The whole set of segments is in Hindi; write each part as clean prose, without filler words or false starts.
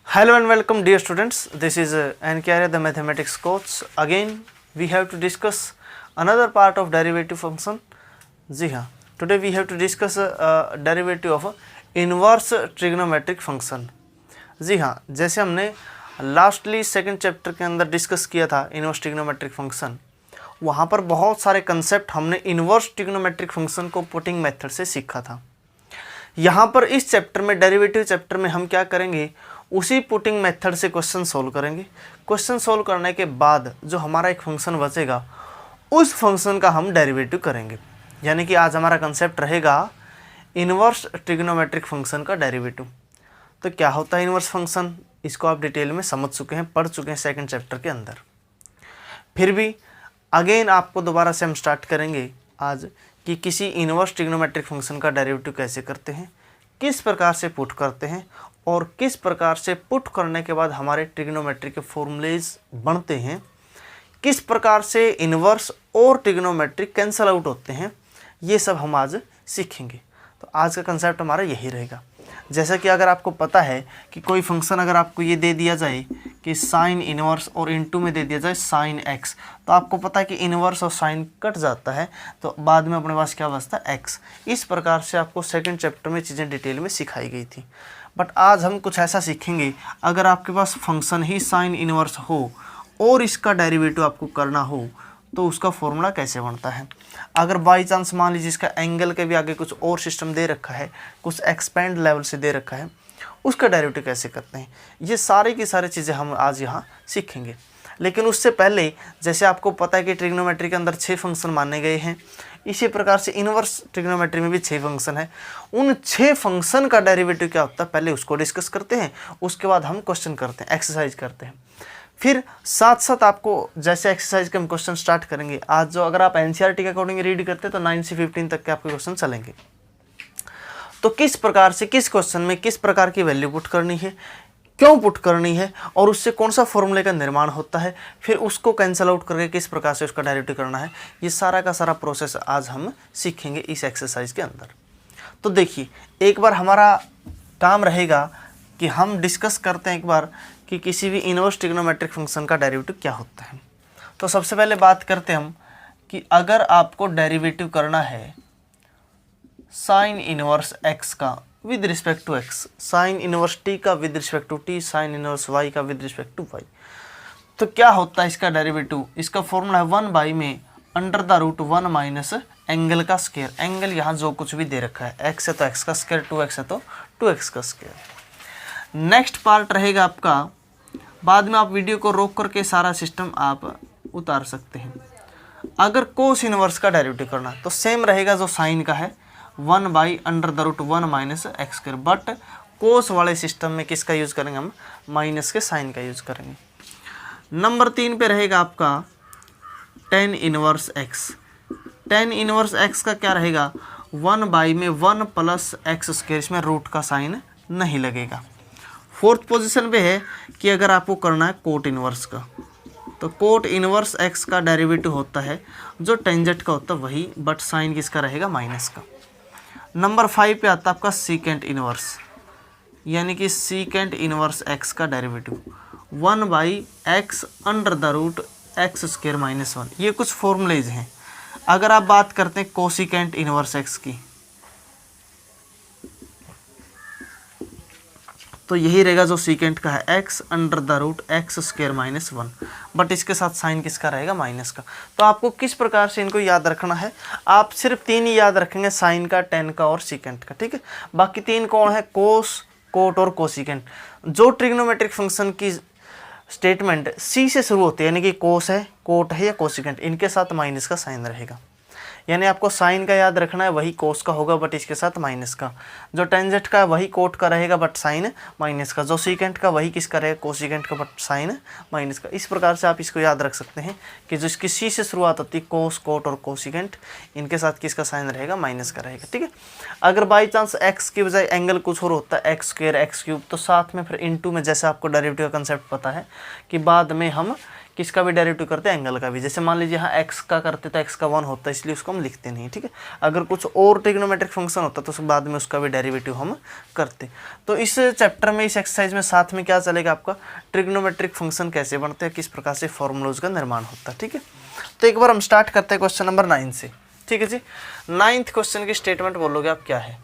Hello and welcome dear students, this is N.K. Arya, the mathematics coach. Again we have to discuss another part of derivative function. जी हाँ, today we have to discuss derivative of inverse trigonometric function. जी हाँ, जैसे हमने लास्टली सेकंड चैप्टर के अंदर डिस्कस किया था इनवर्स ट्रिग्नोमेट्रिक फंक्शन, वहाँ पर बहुत सारे कंसेप्ट हमने इनवर्स ट्रिग्नोमेट्रिक फंक्शन को पुटिंग मेथड से सीखा था। यहाँ पर इस चैप्टर में डेरिवेटिव चैप्टर में हम क्या करेंगे, उसी पुटिंग मेथड से क्वेश्चन सोल्व करेंगे। क्वेश्चन सोल्व करने के बाद जो हमारा एक फंक्शन बचेगा उस फंक्शन का हम डेरिवेटिव करेंगे। यानी कि आज हमारा कंसेप्ट रहेगा इनवर्स ट्रिग्नोमेट्रिक फंक्शन का डेरिवेटिव। तो क्या होता है इनवर्स फंक्शन, इसको आप डिटेल में समझ चुके हैं, पढ़ चुके हैं सेकंड चैप्टर के अंदर। फिर भी अगेन आपको दोबारा से हम स्टार्ट करेंगे आज कि किसी इनवर्स ट्रिग्नोमेट्रिक फंक्शन का डेरिवेटिव कैसे करते हैं, किस प्रकार से पुट करते हैं और किस प्रकार से पुट करने के बाद हमारे ट्रिग्नोमेट्री के फॉर्मूलेज बनते हैं, किस प्रकार से इनवर्स और ट्रिग्नोमेट्री कैंसल आउट होते हैं, ये सब हम आज सीखेंगे। तो आज का कंसेप्ट हमारा यही रहेगा। जैसा कि अगर आपको पता है कि कोई फंक्शन अगर आपको ये दे दिया जाए कि साइन इनवर्स और इनटू में दे दिया जाए साइन एक्स, तो आपको पता है कि इनवर्स और साइन कट जाता है, तो बाद में अपने पास क्या बचता है एक्स। इस प्रकार से आपको सेकंड चैप्टर में चीज़ें डिटेल में सिखाई गई थी। बट आज हम कुछ ऐसा सीखेंगे, अगर आपके पास फंक्शन ही साइन इनवर्स हो और इसका डेरिवेटिव आपको करना हो तो उसका फॉर्मूला कैसे बनता है। अगर बाई चांस मान लीजिए इसका एंगल के भी आगे कुछ और सिस्टम दे रखा है, कुछ एक्सपेंड लेवल से दे रखा है, उसका डेरिवेटिव कैसे करते हैं, ये सारी की सारी चीज़ें हम आज यहाँ सीखेंगे। लेकिन उससे पहले जैसे आपको पता है कि ट्रिग्नोमेट्री के अंदर 6 फंक्शन माने गए हैं, इसी प्रकार से इनवर्स ट्रिग्नोमेट्री में भी 6 फंक्शन है। उन 6 फंक्शन का डेरिवेटिव क्या होता है पहले उसको डिस्कस करते हैं, उसके बाद हम क्वेश्चन करते हैं, एक्सरसाइज करते हैं। फिर साथ साथ आपको जैसे एक्सरसाइज के हम क्वेश्चन स्टार्ट करेंगे आज, जो अगर आप एनसीईआरटी के अकॉर्डिंग रीड करते हैं तो 9 से 15 तक के आपके क्वेश्चन चलेंगे। तो किस प्रकार से किस क्वेश्चन में किस प्रकार की वैल्यू पुट करनी है, क्यों पुट करनी है और उससे कौन सा फॉर्मूले का निर्माण होता है, फिर उसको कैंसल आउट करके किस प्रकार से उसका डेरिवेटिव करना है, ये सारा का सारा प्रोसेस आज हम सीखेंगे इस एक्सरसाइज के अंदर। तो देखिए, एक बार हमारा काम रहेगा कि हम डिस्कस करते हैं एक बार कि किसी भी इनवर्स ट्रिग्नोमेट्रिक फंक्शन का डेरिवेटिव क्या होता है। तो सबसे पहले बात करते हम कि अगर आपको डेरिवेटिव करना है साइन इनवर्स एक्स का with respect to x, sine inverse t का with respect to t, sine inverse y का विद रिस्पेक्ट टू वाई, तो क्या होता है इसका डेरिवेटिव। इसका फॉर्मूला है 1 में under the root 1 minus angle का स्क्वायर। एंगल यहाँ जो कुछ भी दे रखा है, एक्स है तो एक्स का स्क्वायर, 2x है तो 2x का स्क्वायर। नेक्स्ट पार्ट रहेगा आपका, बाद में आप वीडियो को रोक करके सारा सिस्टम आप उतार सकते हैं। अगर कोस इनवर्स का डेरिवेटिव करना तो सेम रहेगा जो साइन का है, 1 under the root 1 minus x square, but cos वाले सिस्टम में किसका यूज़ करेंगे हम, माइनस के साइन का यूज़ करेंगे। नंबर 3 पे रहेगा आपका tan inverse x. Tan inverse x का क्या रहेगा, 1 में 1 प्लस एक्स स्क्वायर, इसमें रूट का साइन नहीं लगेगा। फोर्थ पोजीशन पे है कि अगर आपको करना है कोट इनवर्स का, तो कोट इनवर्स एक्स का डेरिवेटिव होता है जो टेंजेंट का होता है वही, बट साइन किसका रहेगा, माइनस का। नंबर 5 पे आता है आपका सीकेंट इनवर्स, यानी कि सीकेंट इनवर्स एक्स का derivative 1/x under the root x square minus 1। ये कुछ फॉर्मूलेज हैं। अगर आप बात करते हैं कोसिकेंट इनवर्स एक्स की, तो यही रहेगा जो सीकेंट का है, x under the root x square minus 1, but इसके साथ साइन किसका रहेगा, माइनस का। तो आपको किस प्रकार से इनको याद रखना है, आप सिर्फ 3 ही याद रखेंगे, साइन का, टेन का और सीकेंट का, ठीक है। बाकी 3 कौन है, कोस, कोट और कोसिकेंट। जो ट्रिग्नोमेट्रिक फंक्शन की स्टेटमेंट सी से शुरू होती है, यानी कि कोस है, कोट है या कोसिकेंट, इनके साथ माइनस का साइन रहेगा। यानी आपको साइन का याद रखना है, वही कोस का होगा बट इसके साथ माइनस का। जो टेंजेंट का है वही कोट का रहेगा बट साइन माइनस का। जो सीकेंट का वही किसका रहेगा, कोसिकेंट का बट साइन माइनस का। इस प्रकार से आप इसको याद रख सकते हैं कि जो इसकी सी से शुरुआत होती है, कोस, कोट और कोसिकेंट, इनके साथ किसका साइन रहेगा, माइनस का रहेगा, ठीक है। अगर बाई चांस एक्स की बजाय एंगल कुछ और होता है, एक्स स्क्वायर, एक्स क्यूब, तो साथ में फिर इनटू में, जैसे आपको डेरिवेटिव का कंसेप्ट पता है कि बाद में हम किसका भी डेरिवेटिव करते हैं, एंगल का भी। जैसे मान लीजिए यहाँ x का करते तो x का 1 होता है, इसलिए उसको हम लिखते नहीं, ठीक है। अगर कुछ और ट्रिग्नोमेट्रिक फंक्शन होता तो उसके बाद में उसका भी डेरिवेटिव हम करते। तो इस चैप्टर में, इस एक्सरसाइज में साथ में क्या चलेगा आपका, ट्रिग्नोमेट्रिक फंक्शन कैसे बनते हैं, किस प्रकार से फॉर्मूलाज का निर्माण होता है, ठीक है। तो एक बार हम स्टार्ट करते हैं क्वेश्चन नंबर 9 से, ठीक है जी। 9th क्वेश्चन की स्टेटमेंट बोलोगे आप, क्या है,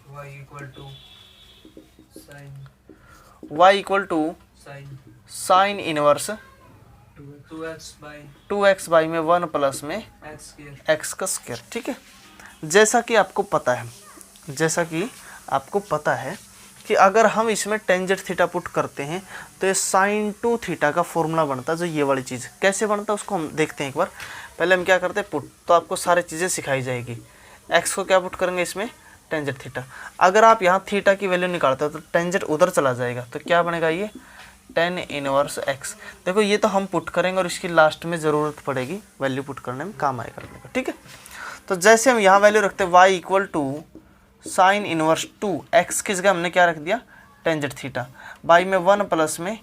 y equal to sine inverse 2x by में 1 प्लस में x का स्क्वायर, ठीक है। जैसा कि आपको पता है कि अगर हम इसमें टेंजेंट थीटा पुट करते हैं तो ये साइन 2 थीटा का फॉर्मूला बनता है। जो ये वाली चीज़ कैसे बनता है उसको हम देखते हैं एक बार। पहले हम क्या करते हैं, पुट, तो आपको सारी चीज़ें सिखाई जाएगी। x को क्या पुट करेंगे इसमें, टेंजेंट थीटा। अगर आप यहाँ थीटा की वैल्यू निकालते हो तो टेंजेंट उधर चला जाएगा, तो क्या बनेगा ये tan इनवर्स x। देखो ये तो हम पुट करेंगे और इसकी लास्ट में ज़रूरत पड़ेगी, वैल्यू पुट करने में काम आएगा अपने को, ठीक है। तो जैसे हम यहाँ वैल्यू रखते हैं y equal to sine inverse 2x की जगह हमने क्या रख दिया, टेंजेंट थीटा बाई में 1 प्लस में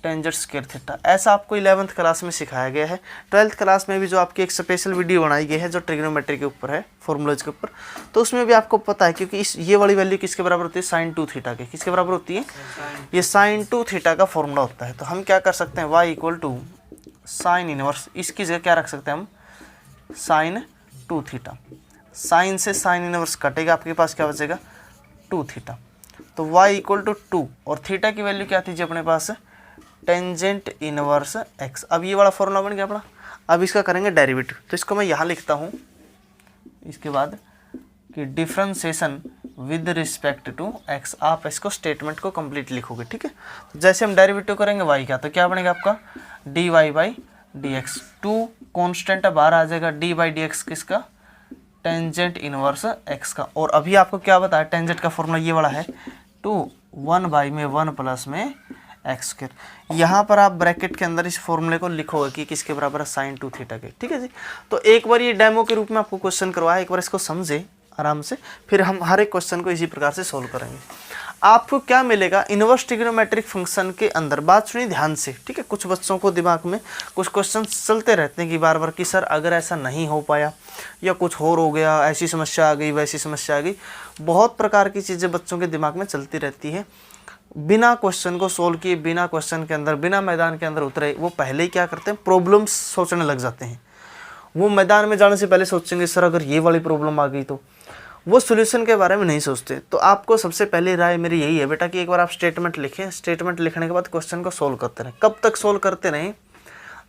टेंजेंट स्क्वायर थीटा। ऐसा आपको 11th क्लास में सिखाया गया है। 12th क्लास में भी जो आपकी एक स्पेशल वीडियो बनाई गई है जो ट्रिग्नोमेट्री के ऊपर है, फॉर्मूलाज के ऊपर, तो उसमें भी आपको पता है, क्योंकि ये वाली वैल्यू किसके बराबर होती है, साइन 2 थीटा के। किसके बराबर होती है, ये साइन 2 थीटा का फॉर्मूला होता है। तो हम क्या कर सकते हैं, y equal to sine inverse, इसकी जगह क्या रख सकते हैं हम, साइन 2 थीटा। साइन से साइन इनवर्स कटेगा, आपके पास क्या बचेगा, 2 थीटा। तो y इक्वल टू 2 और थीटा की वैल्यू क्या थी जी अपने पास, टेंजेंट इनवर्स x। अब ये वाला फॉर्मूला बन गया अपना। अब इसका करेंगे डेरिवेटिव, तो इसको मैं यहाँ लिखता हूँ इसके बाद कि differentiation with respect to x। आप इसको स्टेटमेंट को कंप्लीट लिखोगे, ठीक है। तो जैसे हम डेरिवेटिव करेंगे y का, तो क्या बनेगा आपका dy by D x. 2 constant बाहर आ जाएगा, डी बाई डी एक्स किसका, टेंजेंट इनवर्स x का। और अभी आपको क्या बताया, टेंजेंट का फॉर्मूला ये वाला है 2 1 बाई में 1 प्लस में एक्स स्क्वायर। यहाँ पर आप ब्रैकेट के अंदर इस फॉर्मूले को लिखोगे कि किसके बराबर है, साइन 2 थीटा के, ठीक है जी। तो एक बार ये डेमो के रूप में आपको क्वेश्चन करवाया, एक बार इसको समझे आराम से, फिर हम हर एक क्वेश्चन को इसी प्रकार से सोल्व करेंगे। आपको क्या मिलेगा, इनवर्स ट्रिग्नोमेट्रिक फंक्शन के अंदर, बात सुनिए ध्यान से, ठीक है। कुछ बच्चों को दिमाग में कुछ क्वेश्चन चलते रहते हैं कि बार बार कि सर अगर ऐसा नहीं हो पाया या कुछ और हो गया, ऐसी समस्या आ गई, वैसी समस्या आ गई, बहुत प्रकार की चीज़ें बच्चों के दिमाग में चलती रहती है। बिना क्वेश्चन को सोल्व किए, बिना क्वेश्चन के अंदर, बिना मैदान के अंदर उतरे, वो पहले ही क्या करते हैं, प्रॉब्लम्स सोचने लग जाते हैं। वो मैदान में जाने से पहले सोचेंगे सर अगर ये वाली प्रॉब्लम आ गई तो, वो सॉल्यूशन के बारे में नहीं सोचते। तो आपको सबसे पहले राय मेरी यही है बेटा कि एक बार आप स्टेटमेंट लिखें, स्टेटमेंट लिखने के बाद क्वेश्चन को सोल्व करते रहें। कब तक सोल्व करते रहें,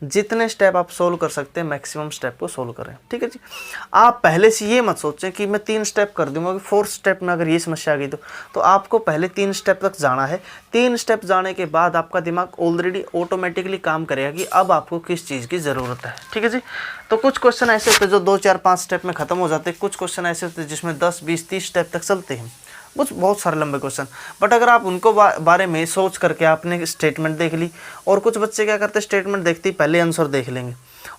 जितने स्टेप आप सोल्व कर सकते हैं मैक्सिमम स्टेप को सोल्व करें, ठीक है जी। आप पहले से ये मत सोचें कि मैं 3 स्टेप कर दूंगा कि 4th स्टेप में अगर ये समस्या आ गई तो आपको पहले 3 स्टेप तक जाना है। 3 स्टेप जाने के बाद आपका दिमाग ऑलरेडी ऑटोमेटिकली काम करेगा कि अब आपको किस चीज़ की ज़रूरत है, ठीक है जी। तो कुछ क्वेश्चन ऐसे होते हैं जो 2 4 5 स्टेप में ख़त्म हो जाते हैं, कुछ क्वेश्चन ऐसे होते हैं जिसमें 10 20 30 स्टेप तक चलते हैं, बहुत सारे लंबे क्वेश्चन। बट अगर आप उनको बारे में सोच करके आपने स्टेटमेंट देख ली, और कुछ बच्चे क्या करते हैं, स्टेटमेंट देखते ही पहले आंसर देख लेंगे,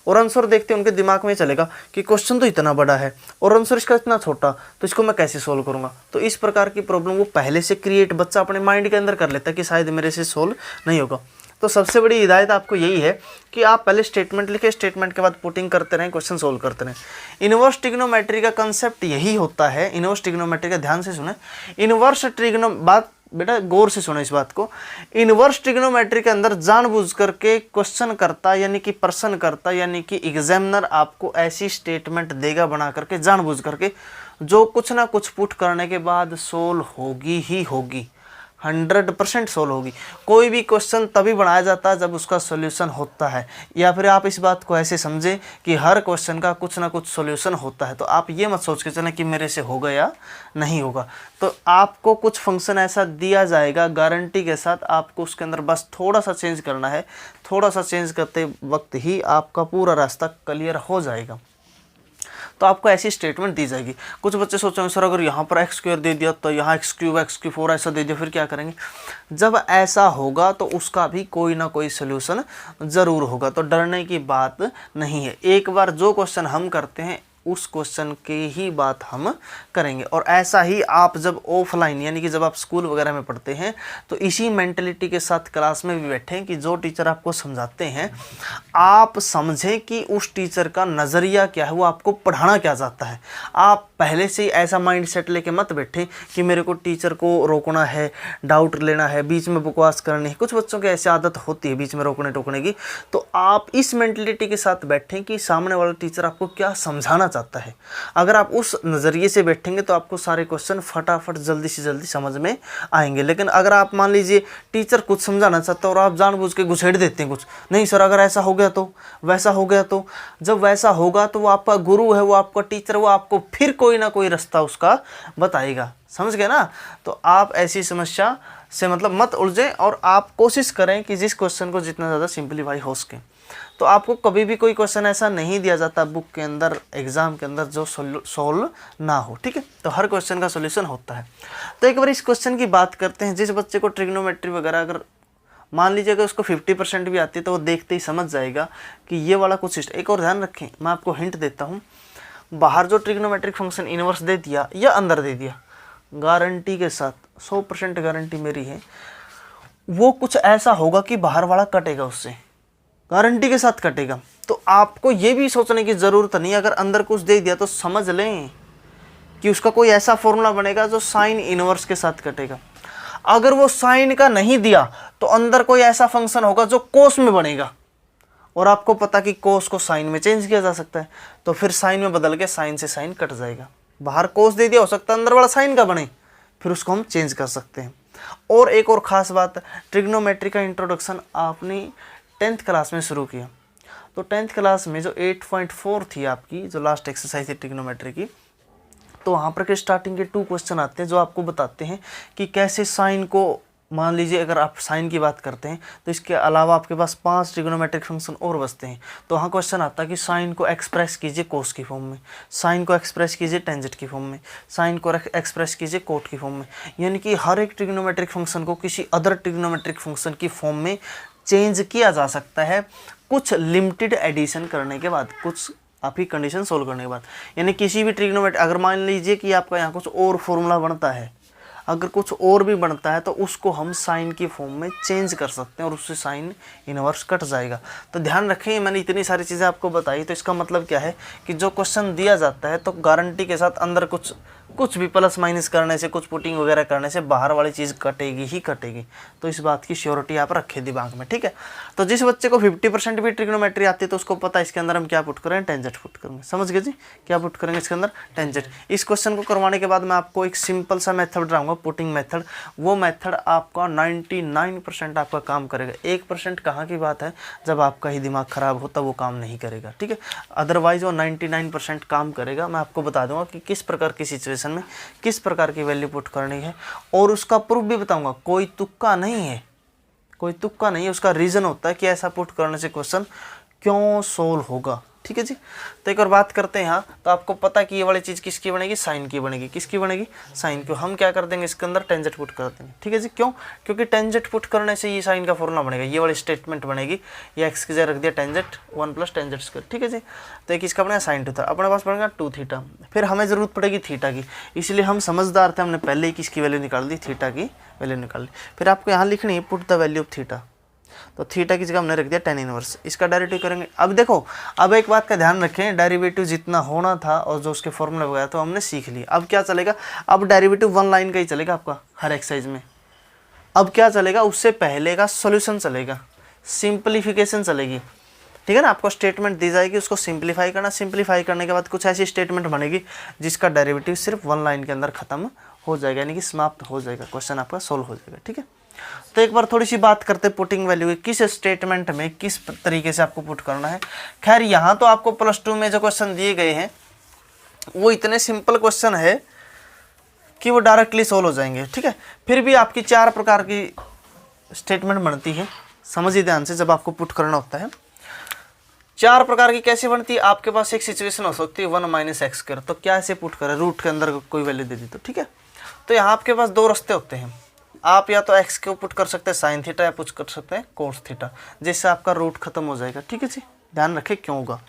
और आंसर देखते उनके दिमाग में चलेगा कि क्वेश्चन तो इतना बड़ा है और आंसर इसका इतना छोटा, तो इसको मैं कैसे सोल्व करूंगा। तो इस प्रकार की प्रॉब्लम वो पहले से क्रिएट बच्चा अपने माइंड के अंदर कर लेता है कि शायद मेरे से सोल्व नहीं होगा। तो सबसे बड़ी हिदायत आपको यही है कि आप पहले स्टेटमेंट लिखें, स्टेटमेंट के बाद पुटिंग करते रहें, क्वेश्चन सोल्व करते रहें। इनवर्स ट्रिग्नोमेट्री का कंसेप्ट यही होता है। इनवर्स ट्रिग्नोमेट्री का ध्यान से सुने, इनवर्स ट्रिग्नो बात बेटा गौर से सुनो इस बात को। इनवर्स ट्रिग्नोमेट्री के अंदर जानबूझ करके क्वेश्चन करता यानी कि प्रश्न करता यानी कि एग्जामिनर आपको ऐसी स्टेटमेंट देगा बना करके, जानबूझ करके, जो कुछ ना कुछ पुट करने के बाद सोल्व होगी ही होगी, 100% सोल्व होगी। कोई भी क्वेश्चन तभी बनाया जाता है जब उसका सॉल्यूशन होता है, या फिर आप इस बात को ऐसे समझें कि हर क्वेश्चन का कुछ ना कुछ सॉल्यूशन होता है। तो आप ये मत सोच के चलें कि मेरे से होगा या नहीं होगा। तो आपको कुछ फंक्शन ऐसा दिया जाएगा गारंटी के साथ, आपको उसके अंदर बस थोड़ा सा चेंज करना है। थोड़ा सा चेंज करते वक्त ही आपका पूरा रास्ता क्लियर हो जाएगा। तो आपको ऐसी स्टेटमेंट दी जाएगी। कुछ बच्चे सोचेंगे सर अगर यहाँ पर एक्स स्क्वायर दे दिया तो यहाँ एक्स क्यूब एक्स क्यू 4 ऐसा दे दिया, फिर क्या करेंगे। जब ऐसा होगा तो उसका भी कोई ना कोई सोल्यूशन ज़रूर होगा, तो डरने की बात नहीं है। एक बार जो क्वेश्चन हम करते हैं उस क्वेश्चन की ही बात हम करेंगे। और ऐसा ही आप जब ऑफलाइन यानी कि जब आप स्कूल वगैरह में पढ़ते हैं तो इसी मेंटलिटी के साथ क्लास में भी बैठें कि जो टीचर आपको समझाते हैं आप समझें कि उस टीचर का नज़रिया क्या है, वो आपको पढ़ाना क्या चाहता है। आप पहले से ही ऐसा माइंड सेट लेके मत बैठे कि मेरे को टीचर को रोकना है, डाउट लेना है, बीच में बकवास करनी है। कुछ बच्चों की ऐसी आदत होती है बीच में रोकने टोकने की। तो आप इस मेंटलिटी के साथ बैठें कि सामने वाला टीचर आपको क्या समझाना चाहता है। अगर आप उस नज़रिए से बैठेंगे तो आपको सारे क्वेश्चन फटाफट जल्दी से जल्दी समझ में आएंगे। लेकिन अगर आप मान लीजिए टीचर कुछ समझाना चाहता है और आप जानबूझ के घुसेड़ देते हैं कुछ, नहीं सर अगर ऐसा हो गया तो, वैसा हो गया तो, जब वैसा होगा तो वो आपका गुरु है, वो आपका टीचर, वो आपको फिर कोई ना कोई रास्ता उसका बताएगा। समझ गए ना। तो आप ऐसी समस्या से मतलब मत उलझें और आप कोशिश करें कि जिस क्वेश्चन को जितना ज़्यादा सिंपलीफाई हो सके। तो आपको कभी भी कोई क्वेश्चन ऐसा नहीं दिया जाता बुक के अंदर, एग्जाम के अंदर, जो सोल्व ना हो। ठीक है, तो हर क्वेश्चन का सोल्यूशन होता है। तो एक बार इस क्वेश्चन की बात करते हैं। जिस बच्चे को ट्रिग्नोमेट्री वगैरह अगर मान लीजिए अगर उसको 50% भी आती है तो वो देखते ही समझ जाएगा कि ये वाला कुछ सिस्टम। एक और ध्यान रखें, मैं आपको हिंट देता हूँ, बाहर जो ट्रिग्नोमेट्रिक फंक्शन इनवर्स दे दिया या अंदर दे दिया, गारंटी के साथ 100% गारंटी मेरी है, वो कुछ ऐसा होगा कि बाहर वाला कटेगा, उससे गारंटी के साथ कटेगा। तो आपको ये भी सोचने की ज़रूरत नहीं, अगर अंदर कुछ दे दिया तो समझ लें कि उसका कोई ऐसा फॉर्मूला बनेगा जो साइन इनवर्स के साथ कटेगा। अगर वो साइन का नहीं दिया तो अंदर कोई ऐसा फंक्शन होगा जो कोस में बनेगा, और आपको पता कि कोस को साइन में चेंज किया जा सकता है, तो फिर साइन में बदल के साइन से साइन कट जाएगा। बाहर कोस दे दिया, हो सकता है अंदर वाला साइन का बने, फिर उसको हम चेंज कर सकते हैं। और एक और ख़ास बात, ट्रिग्नोमेट्री का इंट्रोडक्शन आपने 10th क्लास में शुरू किया, तो 10th क्लास में जो 8.4 थी आपकी, जो लास्ट एक्सरसाइज थी ट्रिग्नोमेट्री की, तो वहाँ पर के स्टार्टिंग के 2 क्वेश्चन आते हैं जो आपको बताते हैं कि कैसे साइन को, मान लीजिए अगर आप साइन की बात करते हैं तो इसके अलावा आपके पास 5 ट्रिग्नोमेट्रिक फंक्शन और बचते हैं। तो वहाँ क्वेश्चन आता है कि साइन को एक्सप्रेस कीजिए कोस की फॉर्म में, साइन को एक्सप्रेस कीजिए टेंजेंट की फॉर्म में, साइन को एक्सप्रेस कीजिए कोट की फॉर्म में। यानी कि हर एक ट्रिग्नोमेट्रिक फंक्शन को किसी अदर ट्रिग्नोमेट्रिक फंक्शन की फॉर्म में चेंज किया जा सकता है, कुछ लिमिटेड एडिशन करने के बाद, कुछ आपकी कंडीशन सोल्व करने के बाद। यानी किसी भी ट्रिग्नोमेट्री, अगर मान लीजिए कि आपका यहाँ कुछ और फॉर्मूला बनता है, अगर कुछ और भी बनता है तो उसको हम साइन की फॉर्म में चेंज कर सकते हैं और उससे साइन इनवर्स कट जाएगा। तो ध्यान रखें, मैंने इतनी सारी चीज़ें आपको बताई, तो इसका मतलब क्या है कि जो क्वेश्चन दिया जाता है तो गारंटी के साथ अंदर कुछ भी प्लस माइनस करने से, कुछ पुटिंग वगैरह करने से बाहर वाली चीज़ कटेगी ही कटेगी। तो इस बात की श्योरिटी आप रखें दिमाग में। ठीक है, तो जिस बच्चे को 50% भी ट्रिग्नोमेट्री आती है तो उसको पता है इसके अंदर हम क्या पुट करें, टेंजेंट पुट करेंगे। समझ गए जी, क्या पुट करेंगे इसके अंदर, टेंजेंट। इस क्वेश्चन को करवाने के बाद मैं आपको एक सिंपल सा मेथड बताऊंगा, पुटिंग मेथड। वो मेथड आपका 99% आपका काम करेगा। 1% कहाँ की बात है, जब आपका ही दिमाग खराब होता वो काम नहीं करेगा। ठीक है, अदरवाइज वो 99% काम करेगा। मैं आपको बता दूंगा कि किस प्रकार की सिचुएशन में किस प्रकार की वैल्यू पुट करनी है, और उसका प्रूफ भी बताऊंगा। कोई तुक्का नहीं है, कोई तुक्का नहीं है, उसका रीजन होता है कि ऐसा पुट करने से क्वेश्चन क्यों सोल्व होगा। ठीक है जी, तो एक और बात करते हैं यहाँ। तो आपको पता है कि ये वाली चीज़ किसकी बनेगी, साइन की बनेगी। किसकी बनेगी, साइन की। हम क्या कर देंगे, इसके अंदर टेंजेंट पुट कर देंगे। ठीक है जी, क्यों, क्योंकि टेंजेंट पुट करने से ये साइन का फॉर्मूला बनेगा, ये वाली स्टेटमेंट बनेगी। ये एक्स की जगह रख दिया टेंजेंट 1 + टेंजेंट स्क्वायर। ठीक है जी, तो एक इसका बनेगा साइन थीटा, अपने पास बनेगा 2 थीटा। फिर हमें ज़रूरत पड़ेगी थीटा की, इसलिए हम समझदार थे, हमने पहले ही किसकी वैल्यू निकाल दी, थीटा की वैल्यू निकाल ली। फिर आपको यहाँ लिखनी है put the value of theta, तो थीटा की जगह हमने रख दिया tan इनवर्स। इसका डेरिवेटिव करेंगे। अब देखो, अब एक बात का ध्यान रखें, डेरिवेटिव जितना होना था और जो उसके फॉर्मूला वगैरह तो हमने सीख लिया। अब क्या चलेगा, अब डेरिवेटिव 1 लाइन का ही चलेगा आपका हर एक्सरसाइज में। अब क्या चलेगा, उससे पहले का सॉल्यूशन चलेगा, सिंप्लीफिकेशन चलेगी। ठीक है ना, आपको स्टेटमेंट दी जाएगी, उसको सिंप्लीफाई करना। सिंप्लीफाई करने के बाद कुछ ऐसी स्टेटमेंट बनेगी जिसका डेरिवेटिव सिर्फ 1 लाइन के अंदर खत्म हो जाएगा, यानी कि समाप्त हो जाएगा, क्वेश्चन आपका सोल्व हो जाएगा। ठीक है, तो एक बार थोड़ी सी बात करते हैं पुटिंग वैल्यू की, किस स्टेटमेंट में किस तरीके से आपको पुट करना है। खैर यहाँ तो आपको +2 में जो क्वेश्चन दिए गए हैं वो इतने सिंपल क्वेश्चन है कि वो डायरेक्टली सोल्व हो जाएंगे। ठीक है, फिर भी आपकी 4 प्रकार की स्टेटमेंट बनती है, समझिए ध्यान से, जब आपको पुट करना होता है। 4 प्रकार की कैसे बनती है, आपके पास एक सिचुएशन हो सकती है 1 - x², तो क्या ऐसे पुट करें, रूट के अंदर कोई वैल्यू दे दी तो। ठीक है, तो यहाँ आपके पास 2 रास्ते होते हैं, आप या तो x को पुट कर सकते हैं साइन थीटा, या पुट कर सकते हैं कोस थीटा, जिससे आपका रूट खत्म हो जाएगा। ठीक है जी, ध्यान रखें क्यों होगा।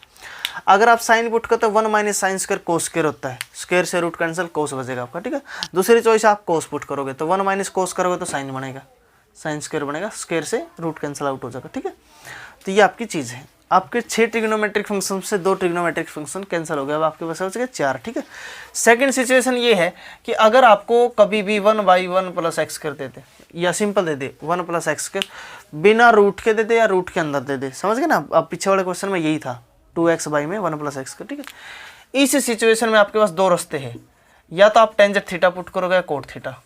अगर आप साइन पुट करते हो 1 minus sine square cos square होता है, स्क्वायर से रूट कैंसिल कोस बचेगा आपका, ठीक है। दूसरी चॉइस आप कोस पुट करोगे तो 1 माइनस कोस करोगे तो साइन बनेगा, साइन स्क्वायर बनेगा, स्क्वायर से रूट कैंसिल आउट हो जाएगा, ठीक है। तो ये आपकी चीज़ है। आपके 6 ट्रिग्नोमेट्रिक फंक्शन से 2 ट्रिग्नोमेट्रिक फंक्शन कैंसिल हो गया, अब आपके पास बच गए 4, ठीक है। सेकंड सिचुएशन ये है कि अगर आपको कभी भी 1/1 प्लस एक्स कर देते या simple they they 1 plus x के बिना रूट के दे दे या रूट के अंदर दे दे, समझ गए ना। अब पीछे वाले क्वेश्चन में यही था 2x बाई में 1 प्लस एक्स का, ठीक है। इस सिचुएशन में आपके पास 2 रास्ते हैं, या तो आप टेंजेंट थीटा पुट करोगे या कोट थीटा।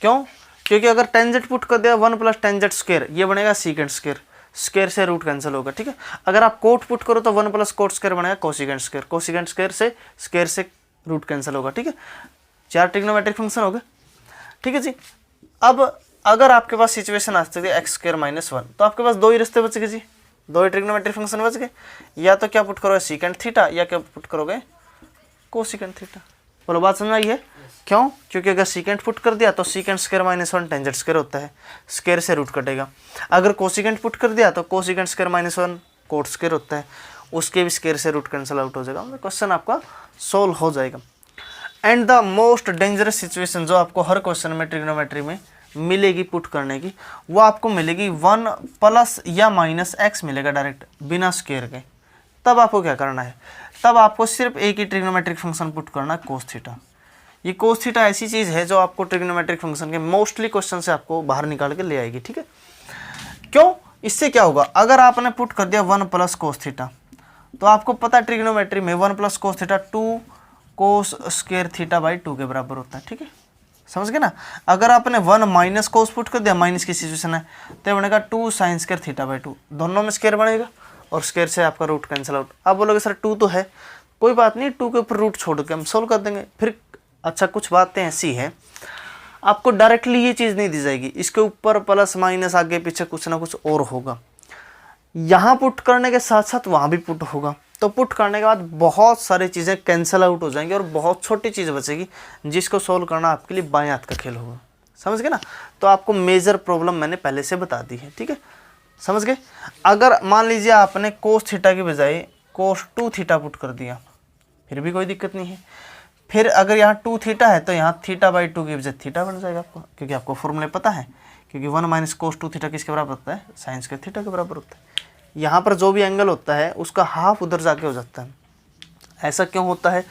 क्यों? क्योंकि अगर टेंजेंट पुट कर दिया 1 प्लस टेंजेंट स्क्वायर, ये बनेगा सीकेंट स्क्वायर, स्क्वायर से रूट कैंसिल होगा, ठीक है। अगर आप कोट पुट करो तो 1 प्लस कोट स्क्वायर बनेगा कोसिकेंट स्क्वायर, कोसिकेंट स्क्वायर से स्क्वायर से रूट कैंसिल होगा, ठीक है। 4 ट्रिग्नोमेट्रिक फंक्शन हो गए, ठीक है जी। अब अगर आपके पास सिचुएशन आ सकती है एक्स स्क्वायर माइनस 1, तो आपके पास 2 ही रास्ते बच गए जी, 2 ही ट्रिग्नोमेट्रिक फंक्शन बच गए। या तो क्या पुट करोगे सीकेंट थीटा, या क्या पुट करोगे कोसिकेंट थीटा। बोलो बात समझ आई है? क्यों? क्योंकि अगर सीकेंट पुट कर दिया तो secant square minus 1 tangent square होता है, स्क्वायर से रूट कटेगा। अगर कोसिकेंट पुट कर दिया तो cosecant square minus 1 coat square होता है, उसके भी स्क्वायर से रूट कैंसिल आउट हो जाएगा, क्वेश्चन आपका सोल्व हो जाएगा। And the most dangerous situation जो आपको हर क्वेश्चन में ट्रिग्नोमेट्री में मिलेगी पुट करने की, वो आपको मिलेगी 1 प्लस या माइनस एक्स मिलेगा डायरेक्ट बिना स्क्वायर के। तब आपको क्या करना है? तब आपको सिर्फ एक ही ट्रिग्नोमेट्रिक फंक्शन पुट करना है, कोस थीटा। ये कोस थीटा ऐसी चीज़ है जो आपको ट्रिग्नोमेट्रिक फंक्शन के मोस्टली क्वेश्चन से आपको बाहर निकाल के ले आएगी, ठीक है। क्यों? इससे क्या होगा, अगर आपने पुट कर दिया 1 प्लस कोस थीटा, तो आपको पता है ट्रिग्नोमेट्री में 1 plus cos theta 2 cos square theta by 2 के बराबर होता है, ठीक है, समझ गए ना। अगर आपने 1 माइनस कोस पुट कर दिया, माइनस की सिचुएशन है, तो बनेगा 2 साइन स्क्वायर थीटा बाई 2, दोनों में स्क्वायर बनेगा और स्क्वायर से आपका रूट कैंसिल आउट। आप बोलोगे सर 2 तो है, कोई बात नहीं, 2 के ऊपर रूट छोड़ के हम सोल्व कर देंगे फिर। अच्छा, कुछ बातें ऐसी है आपको डायरेक्टली ये चीज़ नहीं दी जाएगी, इसके ऊपर प्लस माइनस आगे पीछे कुछ ना कुछ और होगा। यहाँ पुट करने के साथ साथ वहाँ भी पुट होगा, तो पुट करने के बाद बहुत सारी चीज़ें कैंसिल आउट हो जाएंगी और बहुत छोटी चीज़ बचेगी जिसको सोल्व करना आपके लिए बाएं हाथ का खेल होगा, समझ गए ना। तो आपको मेजर प्रॉब्लम मैंने पहले से बता दी है, ठीक है, समझ गए। अगर मान लीजिए आपने कोस थीटा की बजाय कोस 2 थीटा पुट कर दिया, फिर भी कोई दिक्कत नहीं है। फिर अगर यहाँ 2 थीटा है तो यहाँ थीटा बाई 2 की वजह थीटा बन जाएगा आपको, क्योंकि आपको फॉर्मूले पता है, क्योंकि 1 माइनस कोस 2 थीटा किसके बराबर होता है? साइन स्क्वायर थीटा के बराबर होता है। यहाँ पर जो भी एंगल होता है उसका हाफ उधर जाके हो जाता है। ऐसा क्यों होता है?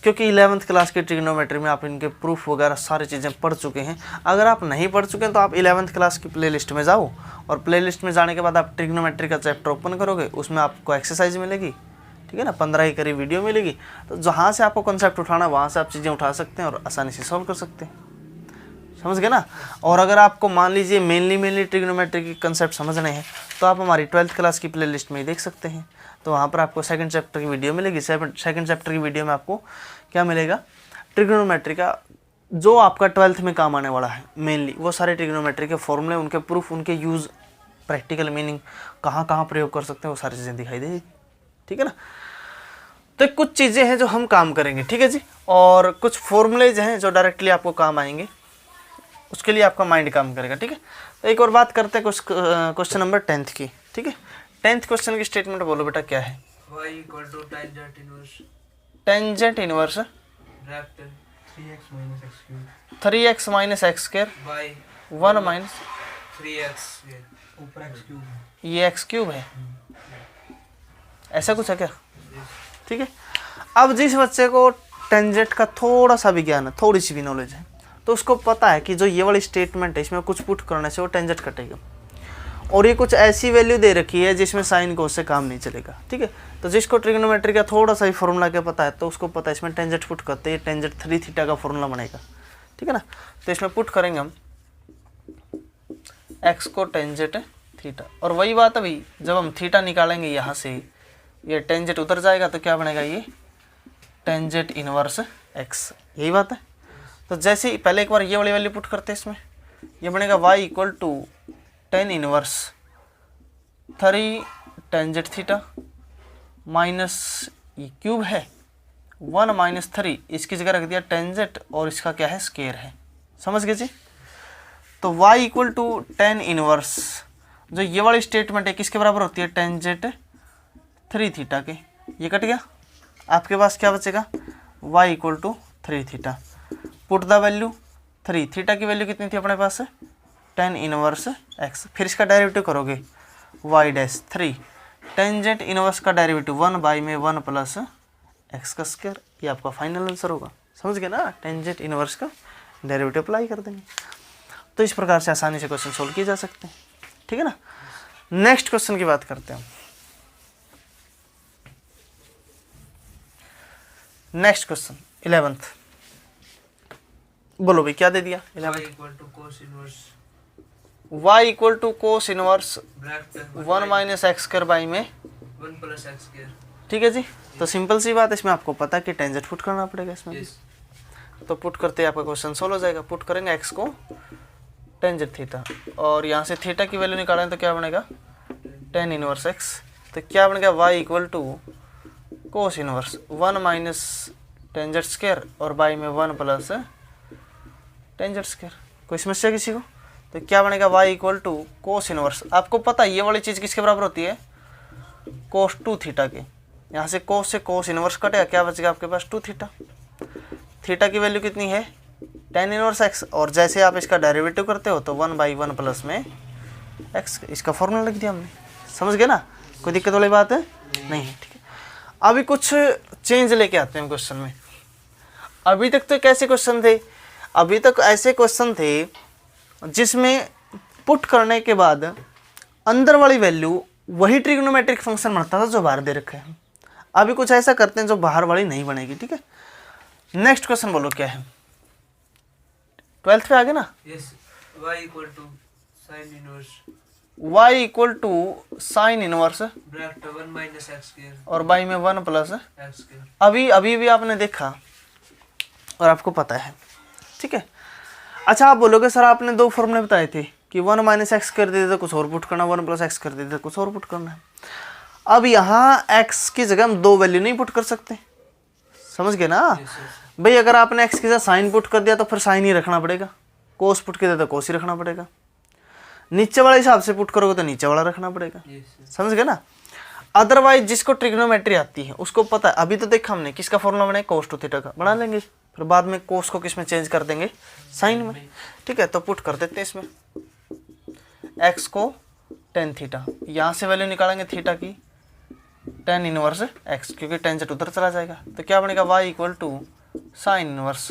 क्योंकि 11th क्लास की ट्रिग्नोमेट्री में आप इनके प्रूफ वगैरह सारी चीज़ें पढ़ चुके हैं। अगर आप नहीं पढ़ चुके हैं तो आप 11th क्लास की प्लेलिस्ट में जाओ, और प्लेलिस्ट में जाने के बाद आप ट्रिग्नोमेट्री का चैप्टर ओपन करोगे, उसमें आपको एक्सरसाइज मिलेगी, ठीक है ना, 15 की करीब वीडियो मिलेगी। तो जहाँ से आपको कॉन्सेप्ट उठाना वहाँ से आप चीज़ें उठा सकते हैं और आसानी से सॉल्व कर सकते हैं, समझ गए ना। और अगर आपको मान लीजिए मेनली ट्रिग्नोमेट्री की कंसेप्ट समझने हैं तो आप हमारी 12th क्लास की प्लेलिस्ट में ही देख सकते हैं। तो वहाँ पर आपको सेकंड चैप्टर की वीडियो मिलेगी। सेकंड चैप्टर की वीडियो में आपको क्या मिलेगा? ट्रिग्नोमेट्री का जो आपका 12th में काम आने वाला है मेनली, वो सारे ट्रिग्नोमेट्री के फॉर्मूले, उनके प्रूफ, उनके यूज़, प्रैक्टिकल मीनिंग, कहाँ कहाँ प्रयोग कर सकते हैं, वो सारी चीज़ें दिखाई देगी, ठीक है ना। तो कुछ चीज़ें हैं जो हम काम करेंगे, ठीक है जी, और कुछ फॉर्मूलेज हैं जो डायरेक्टली आपको काम आएंगे, उसके लिए आपका माइंड काम करेगा, ठीक है। तो एक और बात करते हैं क्वेश्चन नंबर 10th की, ठीक है। 10th क्वेश्चन की स्टेटमेंट बोलो बेटा, क्या है? y equal to tangent inverse tangent inverse left 3x minus x cube 3x minus x square by 1 minus 3x square ऊपर x cube है। ये एक्स क्यूब है, ऐसा कुछ है क्या? ठीक है। अब जिस बच्चे को टेंजेंट का थोड़ा सा भी ज्ञान है, थोड़ी सी भी नॉलेज है, तो उसको पता है कि जो ये वाली स्टेटमेंट है इसमें कुछ पुट करने से वो टेंजेंट कटेगा, और ये कुछ ऐसी वैल्यू दे रखी है जिसमें साइन कोस से काम नहीं चलेगा, ठीक है। तो जिसको ट्रिग्नोमेट्री का थोड़ा सा ही फॉर्मूला क्या पता है तो उसको पता है इसमें टेंजेंट पुट करते हैं, टेंजेंट 3 थीटा का फॉर्मूला बनेगा, ठीक है ना। तो इसमें पुट करेंगे हम एक्स को टेंजेंट थीटा, और वही बात अभी जब हम थीटा निकालेंगे यहाँ से ये टेंजेंट उतर जाएगा तो क्या बनेगा? ये टेंजेंट इनवर्स एक्स, यही बात है। तो जैसे ही पहले एक बार ये वाली वैल्यू पुट करते हैं इसमें, ये बनेगा y equal to tan inverse 3 tangent theta minus ये क्यूब है 1 माइनस 3, इसकी जगह रख दिया टेंजेंट और इसका क्या है? स्क्वायर है, समझ गए जी। तो y equal to tan inverse, जो ये वाली स्टेटमेंट है किसके बराबर होती है? टेंजेंट 3 थीटा के, ये कट गया, आपके पास क्या बचेगा y equal to 3 theta. Put the value 3, theta की वैल्यू कितनी थी अपने पास, tan इनवर्स x। फिर इसका डेरिवेटिव करोगे y डैश 3, टेंजेंट इनवर्स का डेरिवेटिव 1 बाई में 1 प्लस x का स्क्वायर। ये आपका फाइनल आंसर होगा। समझ गए ना, टेंजेंट इनवर्स का डेरिवेटिव अप्लाई कर देंगे। तो इस प्रकार से आसानी से क्वेश्चन सोल्व किए जा सकते हैं, ठीक है ना। नेक्स्ट क्वेश्चन की बात करते हैं। नेक्स्ट क्वेश्चन 11th, बोलो भाई क्या दे दिया 11th। y equal to cos inverse 1 minus x square by में 1 प्लस एक्स स्क्वायर। ठीक है जी। तो सिंपल सी बात है, इसमें आपको पता है कि टेंजेंट पुट करना पड़ेगा इसमें। Yes. तो पुट करते ही आपका क्वेश्चन सोल्व हो जाएगा। पुट करेंगे x को टेंजेंट थीटा, और यहाँ से थीटा की वैल्यू निकालें तो क्या बनेगा tan इनवर्स x। तो क्या बनेगा y equal to cos inverse 1 minus tangent square और बाई में 1 प्लस टेंजेंट स्क्वायर। कोई समस्या किसी को? तो क्या बनेगा y equal to cos inverse. आपको पता है ये वाली चीज़ किसके बराबर होती है, कोस 2 थीटा के। यहाँ से कोस इनवर्स कटेगा, क्या बचेगा आपके पास 2 थीटा। थीटा की वैल्यू कितनी है tan इनवर्स x, और जैसे आप इसका डेरिवेटिव करते हो तो 1 बाई 1 प्लस में x, इसका फॉर्मूला लिख दिया हमने। समझ गए ना, कोई दिक्कत वाली बात है नहीं है, ठीक है। अभी कुछ चेंज लेके आते हैं क्वेश्चन में। अभी तक तो कैसे क्वेश्चन थे, अभी तक ऐसे क्वेश्चन थे जिसमें पुट करने के बाद अंदर वाली वैल्यू वही ट्रिग्नोमेट्रिक फंक्शन बनता था जो बाहर दे रखे हैं। अभी कुछ ऐसा करते हैं जो बाहर वाली नहीं बनेगी, ठीक है। नेक्स्ट क्वेश्चन बोलो क्या है, 12th पे आ गए ना। Yes, y equal to sine inverse y equal to sine inverse bracket 1 minus x square और बाई में 1 प्लस एक्स स्क्वायर। अभी भी आपने देखा और आपको पता है, ठीक है। अच्छा आप बोलोगे सर आपने 2 फॉर्मूले बताए थे कि 1 माइनस एक्स कर देते कुछ और पुट करना, 1 प्लस एक्स कर देते कुछ और पुट करना है। अब यहाँ x की जगह हम 2 वैल्यू नहीं पुट कर सकते, समझ गए ना भाई। अगर आपने x की जगह साइन पुट कर दिया तो फिर साइन ही रखना पड़ेगा, कोस पुट कर दिया तो कोस ही रखना पड़ेगा, नीचे वाले हिसाब से पुट करोगे तो नीचे वाला रखना पड़ेगा, समझ गए ना। अदरवाइज जिसको ट्रिग्नोमेट्री आती है उसको पता है। अभी तो देखा हमने किसका फॉर्मूला बना, कोस 2 थीटा का बना लेंगे, फिर बाद में कोस को किस में चेंज कर देंगे, साइन में, ठीक है। तो पुट कर देते हैं इसमें x को tan थीटा, यहाँ से वैल्यू निकालेंगे थीटा की tan इनवर्स x, क्योंकि टेंजेंट उधर चला जाएगा। तो क्या बनेगा y equal to sine inverse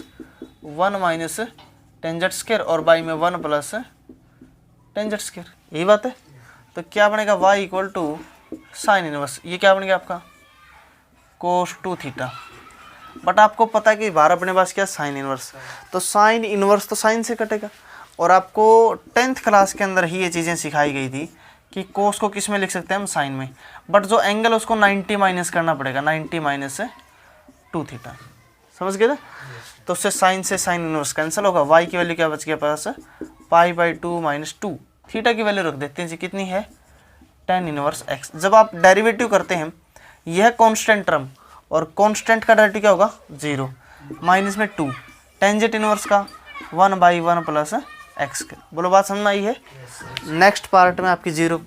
1 minus tangent square और बाई में 1 प्लस टेंजेंट स्क्वायर, यही बात है। तो क्या बनेगा y equal to sine inverse, ये क्या बनेगा आपका कोस 2 थीटा। बट आपको पता है कि बाहर अपने पास क्या साइन इनवर्स, तो साइन इनवर्स तो साइन से कटेगा। और आपको 10th क्लास के अंदर ही ये चीज़ें सिखाई गई थी कि कोस को किस में लिख सकते हैं हम, साइन में। बट जो एंगल उसको 90 माइनस करना पड़ेगा, 90 माइनस 2 थीटा, समझ गए ना। तो उससे साइन से साइन इनवर्स कैंसिल होगा। y की वैल्यू क्या बच गया पास, पाई बाई 2 माइनस 2। थीटा की वैल्यू रख देते हैं जी, कितनी है tan इनवर्स x। जब आप डेरिवेटिव करते हैं यह कॉन्स्टेंट टर्म, और कांस्टेंट का डेरिवेटिव क्या होगा 0, माइनस में 2 टेंजेंट इनवर्स का 1 बाई 1 प्लस एक्स के। बोलो बात समझ में आई है। नेक्स्ट पार्ट में आपकी 0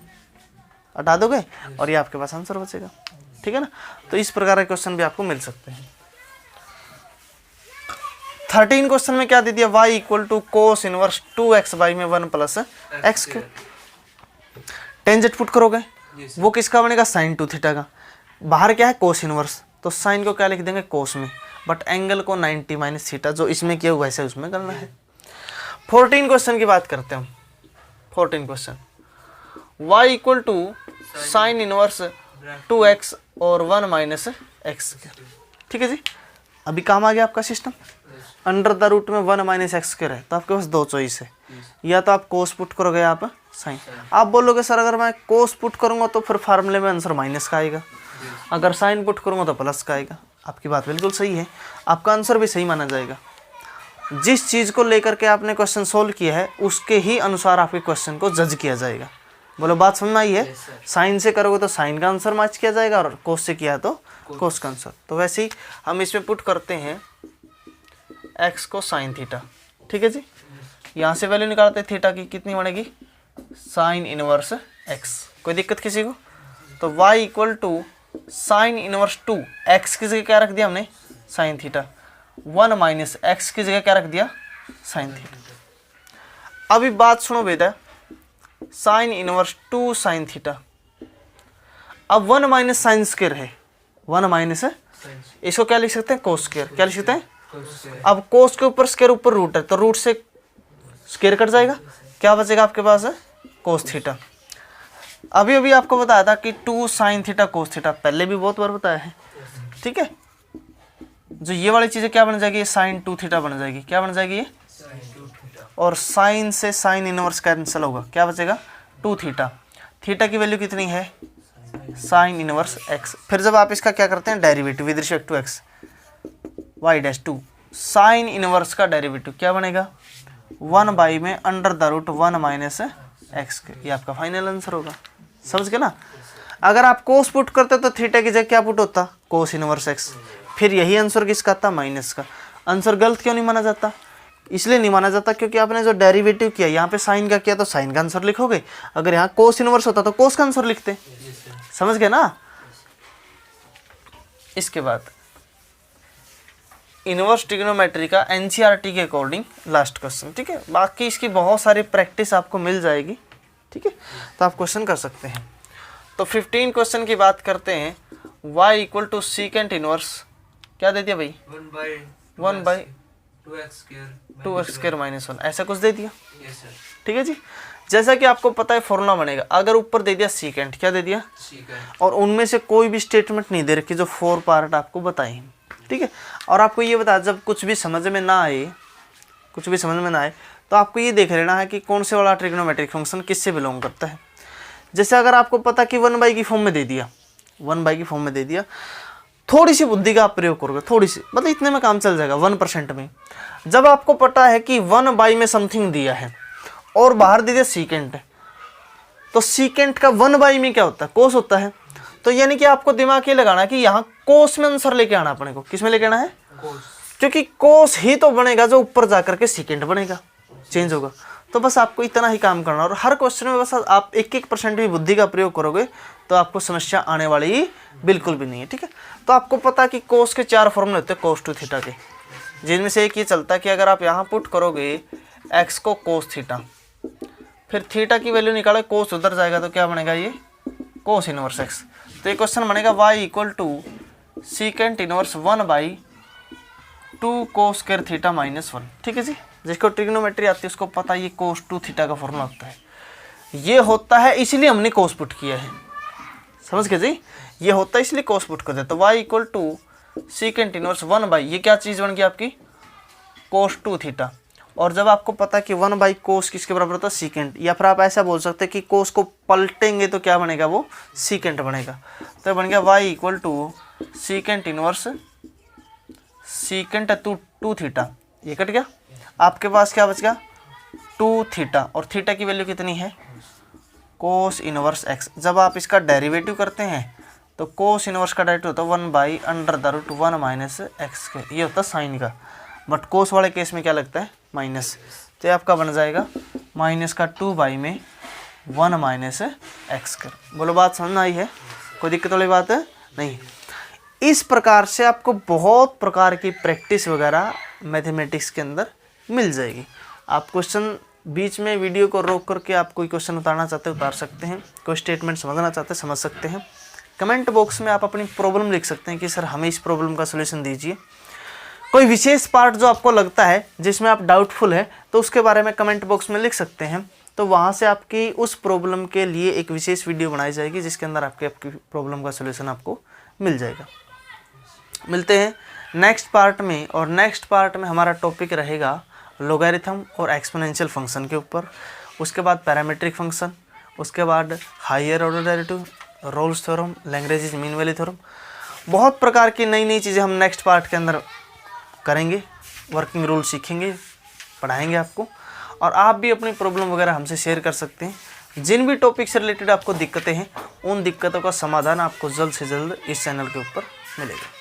हटा दोगे और ये आपके पास आंसर बचेगा, ठीक है ना। तो इस प्रकार के क्वेश्चन भी आपको मिल सकते हैं। 13 क्वेश्चन में क्या दे दिया, y equal to cos inverse 2x by में 1 plus x cube. Tangent put करोगे वो किसका बनेगा, साइन 2 थीटा का। बाहर क्या है कोस इनवर्स, तो साइन को क्या लिख देंगे कोस में, बट एंगल को 90 माइनस थीटा, जो इसमें किया हुआ वैसे उसमें करना है। 14 क्वेश्चन की बात करते हैं हम। 14 question y equal to sine inverse 2x और 1 माइनस एक्स, ठीक है जी। अभी काम आ गया आपका सिस्टम। अंडर द रूट में 1 माइनस एक्स स्क्वायर है, तो आपके पास 2 चॉइस है, या तो आप कोस पुट करोगे या आप साइन। आप बोलोगे सर अगर मैं कोस पुट करूंगा तो फिर फार्मूले में आंसर माइनस का आएगा, अगर साइन पुट करूंगा तो प्लस का आएगा। आपकी बात बिल्कुल सही है, आपका आंसर भी सही माना जाएगा। जिस चीज़ को लेकर के आपने क्वेश्चन सोल्व किया है उसके ही अनुसार आपके क्वेश्चन को जज किया जाएगा। बोलो बात समझ में आई है। साइन से करोगे तो साइन का आंसर मैच किया जाएगा, और कोस से किया तो कोस का आंसर। तो वैसे ही हम इसमें पुट करते हैं एक्स को साइन थीटा, ठीक है जी। यहाँ से वैल्यू निकालते हैं थीटा की, कितनी बनेगी साइन इनवर्स एक्स। कोई दिक्कत किसी को? तो y equal to sine inverse 2, x की जगह क्या रख दिया हमने, साइन थीटा, 1 माइनस एक्स की जगह क्या रख दिया, साइन थीटा। अभी बात सुनो बेटा, साइन इनवर्स 2 साइन थीटा, अब 1 माइनस साइन स्क्वायर है, 1 माइनस है, इसको क्या लिख सकते हैं, कोस स्क्वायर, क्या लिख सकते हैं। अब कोस के ऊपर स्क्वायर ऊपर रूट है, तो रूट से स्क्वायर कट जाएगा, क्या बचेगा आपके पास है, कोस थीटा। अभी अभी आपको बताया था कि 2 साइन थीटा कोस थीटा, पहले भी बहुत बार बताया है, ठीक है। जो ये वाली चीज़ें क्या बन जाएगी, साइन 2 थीटा बन जाएगी, क्या बन जाएगी ये, और साइन से साइन इनवर्स कैंसिल होगा, क्या बचेगा, 2 थीटा। थीटा की वैल्यू कितनी है, साइन इनवर्स एक्स। फिर जब आप इसका क्या करते हैं, derivative with respect to x, y dash 2 sine inverse का डेरिवेटिव क्या बनेगा, 1 बाई में under the root 1 minus x के, ये आपका फाइनल आंसर होगा। समझ गए ना। अगर आप कोस पुट करते तो थीटा की जगह क्या पुट होता, कोस इनवर्स एक्स, फिर यही आंसर किसका था, माइनस का। आंसर गलत क्यों नहीं माना जाता, इसलिए नहीं माना जाता क्योंकि आपने जो डेरिवेटिव किया, यहाँ पे साइन का किया तो साइन का आंसर लिखोगे, अगर यहाँ कोस इनवर्स होता तो कोस का आंसर लिखते। समझ गए ना। इसके बाद इनवर्स ट्रिग्नोमेट्री का एनसीईआरटी के अकॉर्डिंग लास्ट क्वेश्चन, ठीक है। बाकी इसकी बहुत सारी प्रैक्टिस आपको मिल जाएगी, ठीक है, तो आप क्वेश्चन कर सकते हैं। तो 15 क्वेश्चन की बात करते हैं। y equal to secant inverse क्या दे दिया भाई, 1 बाई 2x स्क्वायर माइनस 1, ऐसा कुछ दे दिया, ठीक है जी। जैसा कि आपको पता है फॉर्मूला बनेगा, अगर ऊपर दे दिया सीकेंट, क्या दे दिया, और उनमें से कोई भी स्टेटमेंट नहीं दे रखी जो 4 पार्ट आपको बताए, ठीक है। और आपको ये बताया जब कुछ भी समझ में ना आए, तो आपको ये देख लेना है कि कौन से वाला ट्रिग्नोमेट्रिक फंक्शन किससे बिलोंग करता है। जैसे अगर आपको पता कि 1 बाई की फॉर्म में दे दिया, 1 बाई की फॉर्म में दे दिया, थोड़ी सी बुद्धि का आप प्रयोग करोगे, थोड़ी सी, मतलब इतने में काम चल जाएगा, 1% में। जब आपको पता है कि 1 बाई में समथिंग दिया है और बाहर दे दिया सीकेंट है, तो सीकेंट का 1 बाई में क्या होता है, कोस होता है। तो यानी कि आपको दिमाग ये लगाना है कि यहाँ कोस में आंसर लेके आना अपने को, किस में लेके आना है, क्योंकि कोस ही तो बनेगा जो ऊपर जाकर के सीकेंट बनेगा, चेंज होगा। तो बस आपको इतना ही काम करना, और हर क्वेश्चन में बस आप 1% भी बुद्धि का प्रयोग करोगे तो आपको समस्या आने वाली ही बिल्कुल भी नहीं है, ठीक है। तो आपको पता कि कोस के 4 फॉर्मूले होते हैं कोस टू थीटा के, जिनमें से एक ये चलता है कि अगर आप यहाँ पुट करोगे एक्स को कोस थीटा, फिर थीटा की वैल्यू निकालो, कोस उधर जाएगा तो क्या बनेगा, ये कोस इनवर्स एक्स। तो ये क्वेश्चन बनेगा y equal to secant inverse 1 by 2 cos square theta minus 1, ठीक है जी। जिसको ट्रिग्नोमेट्री आती है उसको पता है ये कोस 2 थीटा का फॉर्मूला होता है, ये होता है इसलिए हमने कोस पुट किया है। समझ गए जी, ये होता है इसलिए कोस पुट कर दिया। तो y equal to secant inverse 1 by, ये क्या चीज़ बन गई आपकी, कोस 2 थीटा। और जब आपको पता है कि 1 बाई कोस किसके बराबर होता है, सीकेंट, या फिर आप ऐसा बोल सकते हैं कि कोस को पलटेंगे तो क्या बनेगा, वो सीकेंट बनेगा। तो बन गया y equal to secant inverse secant 2 theta, ये कट गया, आपके पास क्या बच गया 2 थीटा, और थीटा की वैल्यू कितनी है, कोस इनवर्स एक्स। जब आप इसका डेरिवेटिव करते हैं तो कोस इनवर्स का डेरिवेटिव होता है 1 by under the root 1 minus x के, ये होता है साइन का, बट कोस वाले केस में क्या लगता है, माइनस। तो ये आपका बन जाएगा माइनस का 2 बाई में 1 माइनस एक्स कर। बोलो बात समझ आई है, कोई दिक्कत वाली बात है नहीं। इस प्रकार से आपको बहुत प्रकार की प्रैक्टिस वगैरह मैथमेटिक्स के अंदर मिल जाएगी। आप क्वेश्चन बीच में वीडियो को रोक करके आप कोई क्वेश्चन उतारना चाहते हैं उतार सकते हैं, कोई स्टेटमेंट समझना चाहते हैं समझ सकते हैं। कमेंट बॉक्स में आप अपनी प्रॉब्लम लिख सकते हैं कि सर हमें इस प्रॉब्लम का सलूशन दीजिए। कोई विशेष पार्ट जो आपको लगता है जिसमें आप डाउटफुल है तो उसके बारे में कमेंट बॉक्स में लिख सकते हैं, तो वहाँ से आपकी उस प्रॉब्लम के लिए एक विशेष वीडियो बनाई जाएगी जिसके अंदर आपकी प्रॉब्लम का सलूशन आपको मिल जाएगा। मिलते हैं नेक्स्ट पार्ट में, और नेक्स्ट पार्ट में हमारा टॉपिक रहेगा लॉगरिथम और एक्सपोनेंशियल फंक्शन के ऊपर, उसके बाद पैरामीट्रिक फंक्शन, उसके बाद higher order derivative, Rolle's theorem, Lagrange mean value theorem. बहुत प्रकार की नई नई चीज़ें हम नेक्स्ट पार्ट के अंदर करेंगे, वर्किंग रूल सीखेंगे, पढ़ाएंगे आपको, और आप भी अपनी प्रॉब्लम वगैरह हमसे शेयर कर सकते हैं। जिन भी टॉपिक से रिलेटेड आपको दिक्कतें हैं उन दिक्कतों का समाधान आपको जल्द से जल्द इस चैनल के ऊपर मिलेगा।